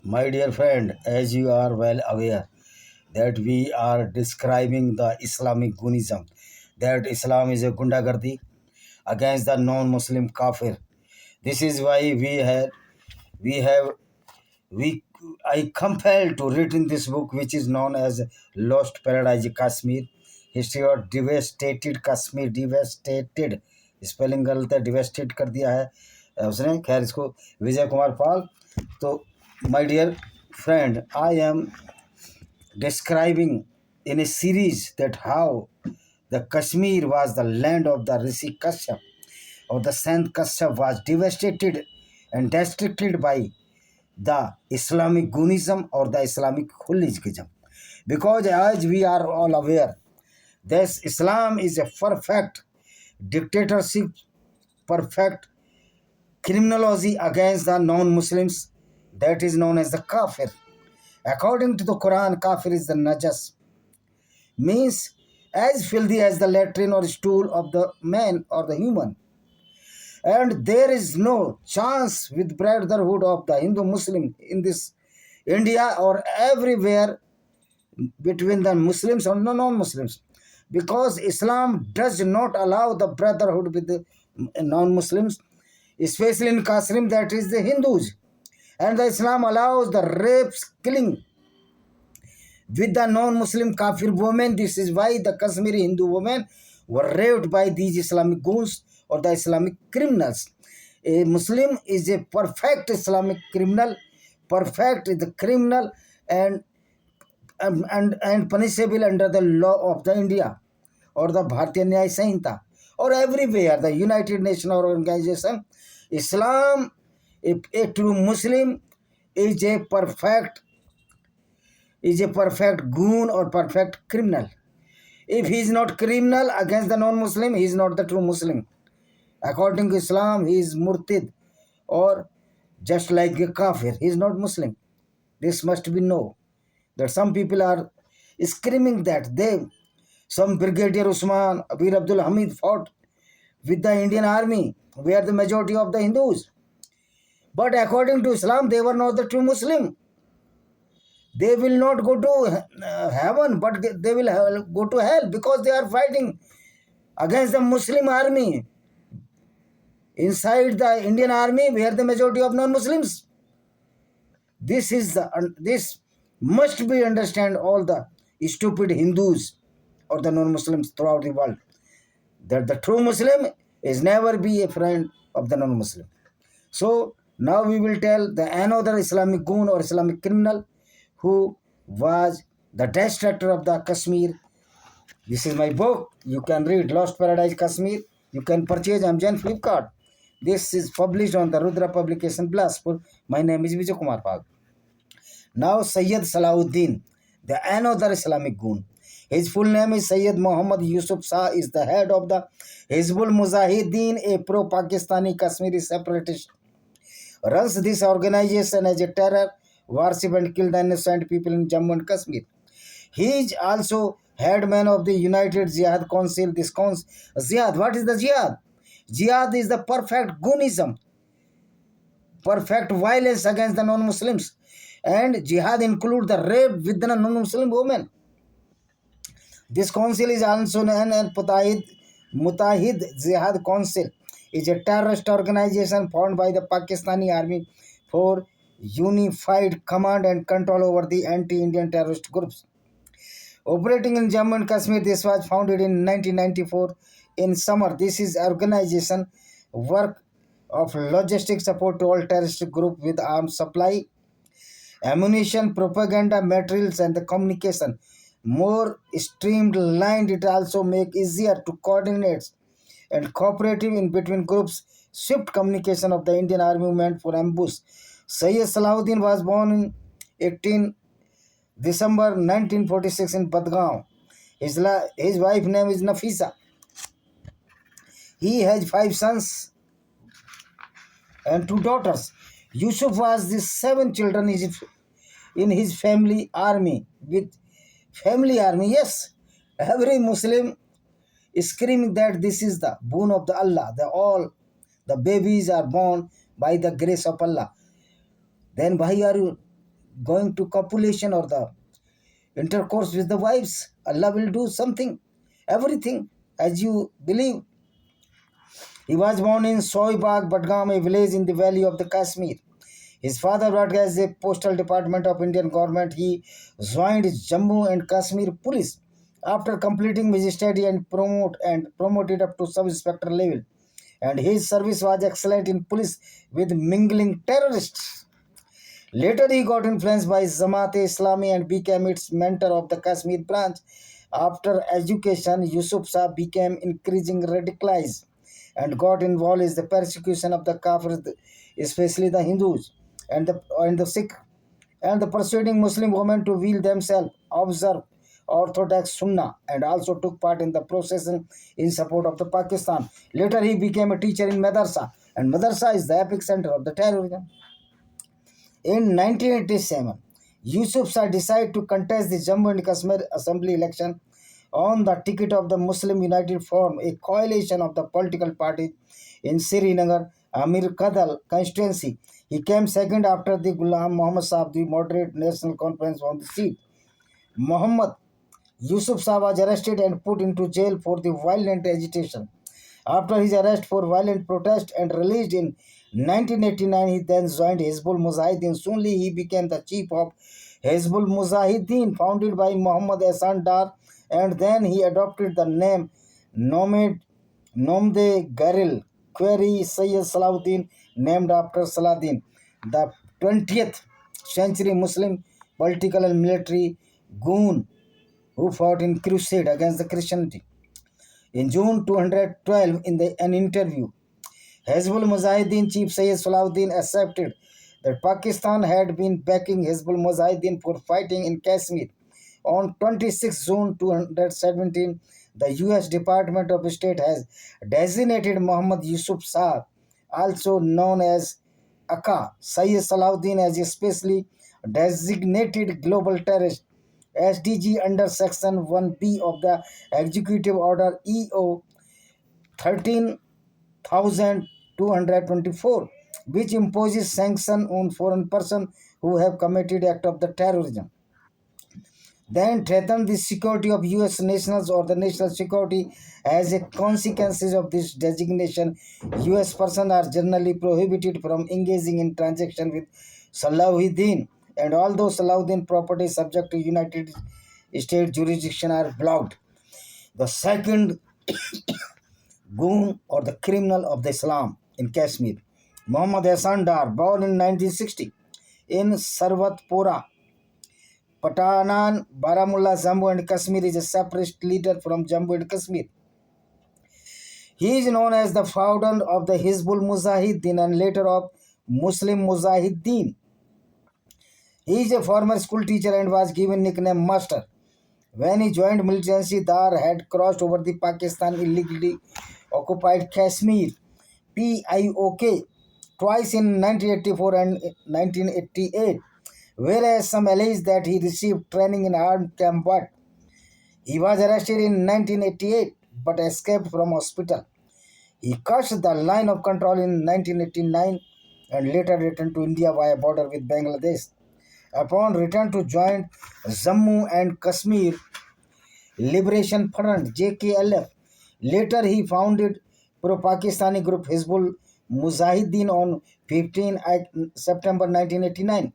My dear friend, as you are well aware that we are describing the Islamic Gunism, that Islam is a gundagardi against the non-Muslim kafir. This is why we have we I compelled to write in this book, which is known as Lost Paradise Kashmir, history of devastated Kashmir, devastated spelling गलत है, डिवेस्टेड कर दिया है उसने, खैर इसको विजय कुमार पाल. तो my dear friend, I am describing in a series that how the Kashmir was the land of the Rishi Kashyap, or the Sant Kashyap was devastated and destructed by the Islamic Gunism or the Islamic Khulijism. Because as we are all aware, this Islam is a perfect dictatorship, perfect criminology against the non-Muslims, that is known as the kafir. According to the Quran, kafir is the najas, means as filthy as the latrine or stool of the man or the human. And there is no chance with brotherhood of the Hindu-Muslim in this India or everywhere between the Muslims or non-Muslims, because Islam does not allow the brotherhood with the non-Muslims, especially in Kashmir, that is the Hindus. And the Islam allows the rapes, killing with the non-Muslim kafir women. This is why the Kashmiri Hindu women were raped by these Islamic goons or the Islamic criminals. A Muslim is a perfect Islamic criminal, perfect is the criminal and punishable under the law of the India or the Bharatiya Nyaya Sanhita or everywhere, the United Nations organization. Islam, a true Muslim, is a perfect goon or perfect criminal. If he is not criminal against the non-Muslim, he is not the true Muslim. According to Islam, he is murtid or just like a kafir. He is not Muslim. This must be known. That some people are screaming that some Brigadier Usman, Abir Abdul Hamid fought with the Indian army, where the majority of the Hindus. But according to Islam, they were not the true Muslim. They will not go to heaven, but they will go to hell because they are fighting against the Muslim army inside the Indian army, where the majority of non-Muslims. This must be understand all the stupid Hindus or the non-Muslims throughout the world, that the true Muslim is never be a friend of the non-Muslim. So now we will tell the another Islamic goon or Islamic criminal who was the destructor of the Kashmir. This is my book. You can read Lost Paradise Kashmir. You can purchase Amazon Flipkart. This is published on the Rudra Publication Bilaspur. My name is Vijay Kumar Pag. Now Sayyid Salahuddin, the another Islamic goon. His full name is Sayyid Muhammad Yusuf Shah, is the head of the Hizbul Mujahideen, a pro-Pakistani Kashmiri separatist. Runs this organization as a terror, worship and kill the innocent people in Jammu and Kashmir. He is also headman of the United Jihad Council. Jihad, what is the jihad? Jihad is the perfect goonism, perfect violence against the non-Muslims. And jihad includes the rape with the non-Muslim women. This council is also known as Mutahid Jihad Council. Is a terrorist organization formed by the Pakistani army for unified command and control over the anti-Indian terrorist groups. Operating in Jammu and Kashmir, this was founded in 1994 in summer. This is organization work of logistic support to all terrorist groups with arms supply, ammunition, propaganda, materials, and the communication. More streamlined, it also make easier to coordinate and cooperative in between groups, swift communication of the Indian army movement for ambush. Sayyid Salahuddin was born in 18 December 1946 in Badgaon. His wife name is Nafisa. He has 5 sons and 2 daughters. Yusuf was the 7 children in his family army. With family army, yes, every Muslim is screaming that this is the boon of the Allah. All the babies are born by the grace of Allah. Then why are you going to copulation or the intercourse with the wives. Allah will do something, everything as you believe. He was born in Soibag, Badgam, a village in the valley of the Kashmir. His father worked as a postal department of Indian government. He joined Jammu and Kashmir police after completing his study and promoted up to sub-inspector level. And his service was excellent in police with mingling terrorists. Later, he got influenced by Jamaat-e-Islami and became its mentor of the Kashmir branch. After education, Yusuf Shah became increasingly radicalized and got involved in the persecution of the Kafirs, especially the Hindus and the Sikh, and the persuading Muslim women to veil themselves, observe Orthodox Sunnah, and also took part in the procession in support of the Pakistan. Later, he became a teacher in Madrasa, and Madrasa is the epicenter of the terrorism. In 1987, Yusuf Shah decided to contest the Jammu and Kashmir Assembly election on the ticket of the Muslim United Forum, a coalition of the political parties in Srinagar, Amir Kadal constituency. He came second after the Ghulam Muhammad Saab, the moderate national conference on the seat. Muhammad Yusuf Shah was arrested and put into jail for the violent agitation. After his arrest for violent protest and released in 1989, he then joined Hizbul Mujahideen. Soon he became the chief of Hizbul Mujahideen, founded by Muhammad Ahsan Dar, and then he adopted the name Nomde Garil, Query Sayyid Salahuddin, named after Salahuddin, the 20th century Muslim political and military goon who fought in crusade against the Christianity. In June 212, in an interview, Hezbollah Mujahideen chief Sayyid Salahuddin accepted that Pakistan had been backing Hezbollah Mujahideen for fighting in Kashmir. On 26 June 217, the U.S. Department of State has designated Muhammad Yusuf Shah, also known as Aka Sayyid Salahuddin, as a specially designated global terrorist SDG under Section 1B of the Executive Order EO 13,224, which imposes sanction on foreign persons who have committed act of the terrorism, then threaten the security of U.S. nationals or the national security. As a consequence of this designation, U.S. persons are generally prohibited from engaging in transaction with Salahuddin, and although Salahuddin property subject to United States jurisdiction are blocked. The second goon or the criminal of the Islam in Kashmir, Muhammad Ahsan Dar, born in 1960 in Sarwatpura, Patanan, Baramulla, Jammu and Kashmir, is a separatist leader from Jammu and Kashmir. He is known as the founder of the Hizbul Mujahideen and later of Muslim Mujahideen. He is a former school teacher and was given nickname Master. When he joined militancy, Dar had crossed over the Pakistan illegally occupied Kashmir (PIOK) twice in 1984 and 1988, whereas some allege that he received training in armed combat. He was arrested in 1988 but escaped from hospital. He crossed the line of control in 1989 and later returned to India via border with Bangladesh. Upon return to join Jammu and Kashmir Liberation Front (JKLF). Later he founded pro-Pakistani group Hizbul Mujahideen on 15 September 1989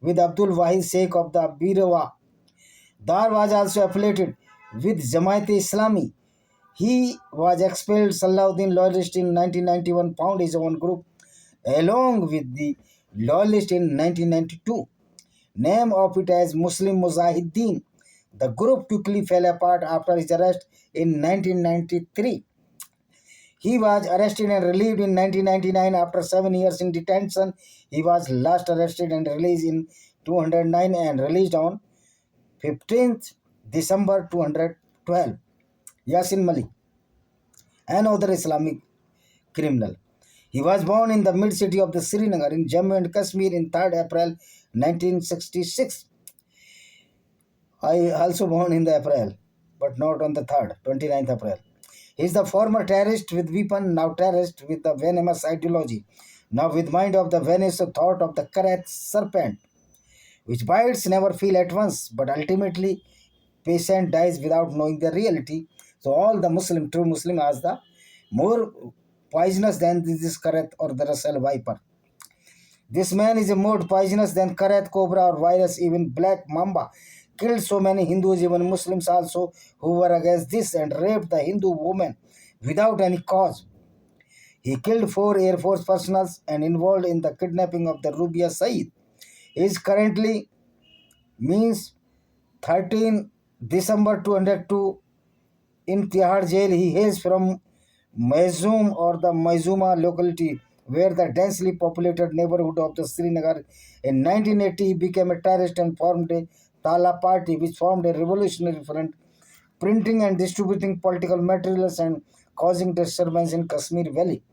with Abdul Wahid Sheikh of the Birawa. Dar was also affiliated with Jamaat-e-Islami. He was expelled. Salahuddin loyalist in 1991 found his own group along with the loyalist in 1992. Name of it as Muslim Mujahideen. The group quickly fell apart after his arrest in 1993. He was arrested and released in 1999 after 7 years in detention. He was last arrested and released in 209 and released on 15th December 212. Yasin Malik, another Islamic criminal. He was born in the mid-city of the Srinagar in Jammu and Kashmir in 3rd April 1966. I also born in the April, but not on the 3rd, 29th April. He is the former terrorist with weapon, now terrorist with the venomous ideology, now with mind of the venomous thought of the correct serpent, which bites never feel at once, but ultimately patient dies without knowing the reality. So all the Muslim, true Muslim, as the more poisonous than this karat or the Russell viper. This man is more poisonous than karat, cobra or virus, even black mamba. Killed so many Hindus, even Muslims also, who were against this, and raped the Hindu woman without any cause. He killed 4 Air Force personnel and involved in the kidnapping of the Rubia Saeed. He is currently means 13 December 202 in Tihar jail. He hails from Maizum or the Maizuma locality, where the densely populated neighborhood of the Srinagar. In 1980, he became a terrorist and formed a Tala party, which formed a revolutionary front, printing and distributing political materials and causing disturbance in Kashmir Valley.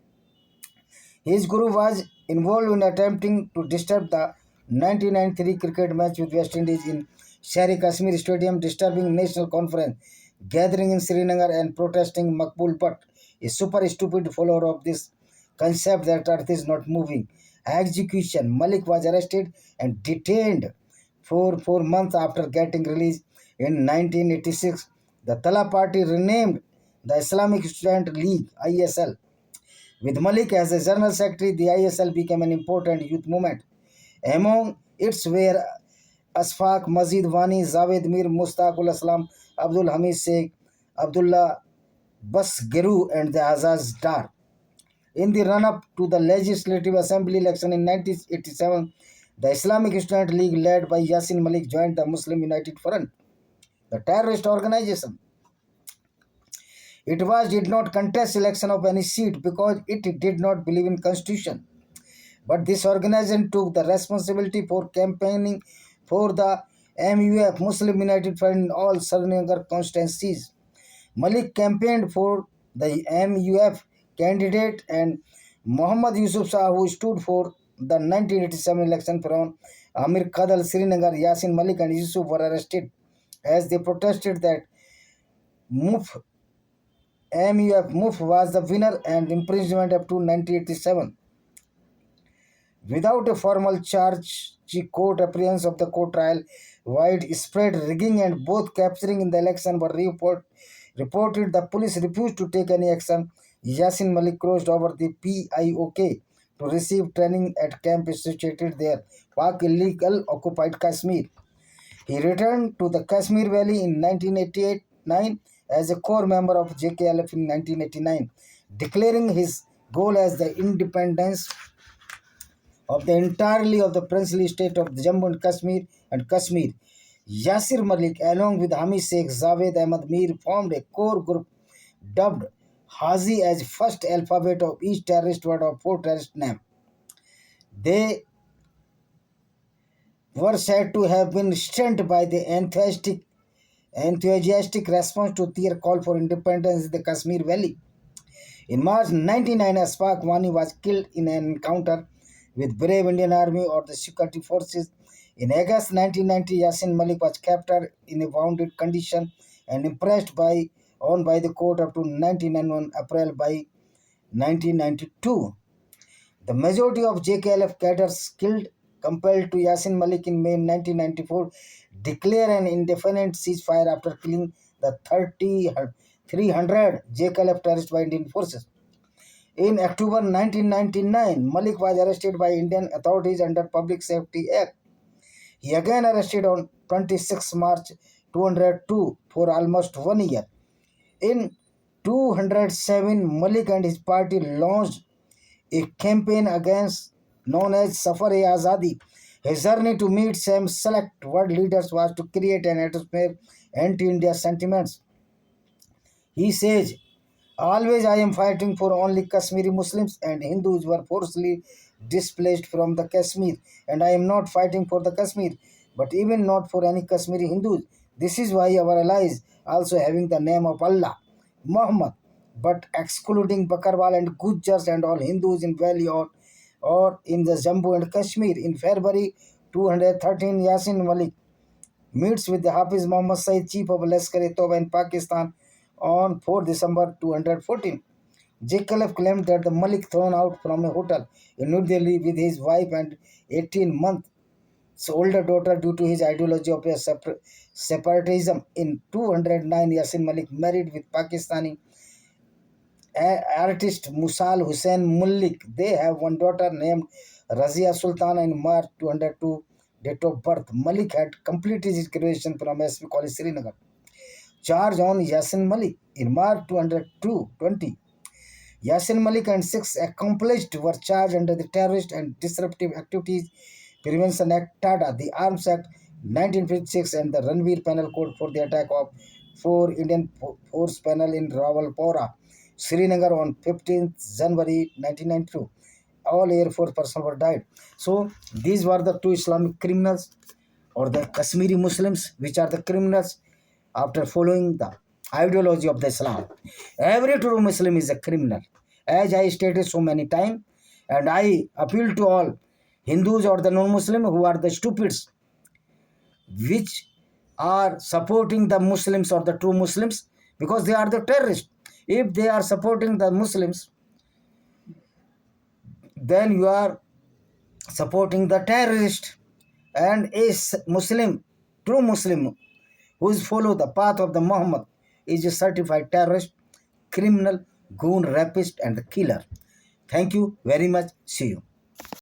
His guru was involved in attempting to disturb the 1993 cricket match with West Indies in Shari Kashmir Stadium, disturbing national conference gathering in Srinagar and protesting Makbul Butt, a super stupid follower of this concept that earth is not moving. Execution. Malik was arrested and detained for 4 months after getting released in 1986. The Tala party renamed the Islamic Student League ISL. With Malik as a general secretary, the ISL became an important youth movement. Among its were Asfaq, Mazid Wani, Javed Mir, Mustaqul Aslam, Abdul Hamid Sheikh, Abdullah Basgeru, and the Azaz Dar. In the run-up to the Legislative Assembly election in 1987, the Islamic Student League led by Yasin Malik joined the Muslim United Front, the terrorist organization. It did not contest election of any seat because it did not believe in constitution. But this organization took the responsibility for campaigning for the MUF, Muslim United Front, in all Srinagar constituencies. Malik campaigned for the MUF candidate, and Muhammad Yusuf Shah, who stood for the 1987 election from Amir Kadal, Srinagar. Yasin Malik and Yusuf were arrested as they protested that MUF was the winner, and imprisonment up to 1987. Without a formal charge, court appearance of the court trial, widespread rigging and both capturing in the election were reported. The police refused to take any action. Yasin Malik crossed over the PIOK to receive training at camp situated there, Pak illegal occupied Kashmir. He returned to the Kashmir Valley in 1988-9 as a core member of JKLF in 1989, declaring his goal as the independence of the entirely of the princely state of Jammu and Kashmir. Yasir Malik, along with Hamid Sheikh, Javed Ahmad Mir, formed a core group dubbed Hazi as first alphabet of each terrorist word of 4 terrorist names. They were said to have been stunned by the enthusiastic response to their call for independence in the Kashmir Valley. In March 1999, Asfaq Wani was killed in an encounter with brave Indian Army or the security forces. In August 1990, Yasin Malik was captured in a wounded condition and impressed on by the court up to 1991 April by 1992. The majority of JKLF cadres killed compelled to Yasin Malik in May 1994 declare an indefinite ceasefire after killing the 300 JKLF terrorists by Indian forces. In October 1999, Malik was arrested by Indian authorities under Public Safety Act. He again arrested on 26 March 202 for almost 1 year. In 207, Malik and his party launched a campaign against known as Safar-e-Azadi. His journey to meet some select world leaders was to create an atmosphere anti-India sentiments. He says, always I am fighting for only Kashmiri Muslims and Hindus were forcibly displaced from the Kashmir, and I am not fighting for the Kashmir, but even not for any Kashmiri Hindus. This is why our allies also having the name of Allah, Muhammad, but excluding Bakarwal and Gujars and all Hindus in Valley or in the Jammu and Kashmir. In February 213, Yasin Malik meets with the Hafiz Muhammad Saeed, chief of Lashkar-e-Toba in Pakistan, on 4 December 214. JKLF claimed that the Malik thrown out from a hotel in New Delhi with his wife and 18-month older daughter due to his ideology of separatism. In 209, Yasin Malik married with Pakistani artist Musal Hussain Mullik. They have one daughter named Razia Sultana in March 202. Date of birth. Malik had completed his graduation from SP College, Srinagar. Charge on Yasin Malik in March 220. Yasin Malik and 6 accomplished were charged under the Terrorist and Disruptive Activities Prevention Act (TADA), the Arms Act 1956, and the Ranveer Penal Code for the attack of 4 Indian Force Panel in Rawalpora, Srinagar on 15th January 1992. All Air Force personnel were died. So these were the two Islamic criminals, or the Kashmiri Muslims, which are the criminals after following the ideology of the Islam. Every true Muslim is a criminal, as I stated so many times, and I appeal to all Hindus or the non-Muslim who are the stupids, which are supporting the Muslims or the true Muslims, because they are the terrorists. If they are supporting the Muslims, then you are supporting the terrorist. And a Muslim, true Muslim, who is follow the path of the Muhammad, is a certified terrorist, criminal, goon, rapist, and the killer. Thank you very much. See you.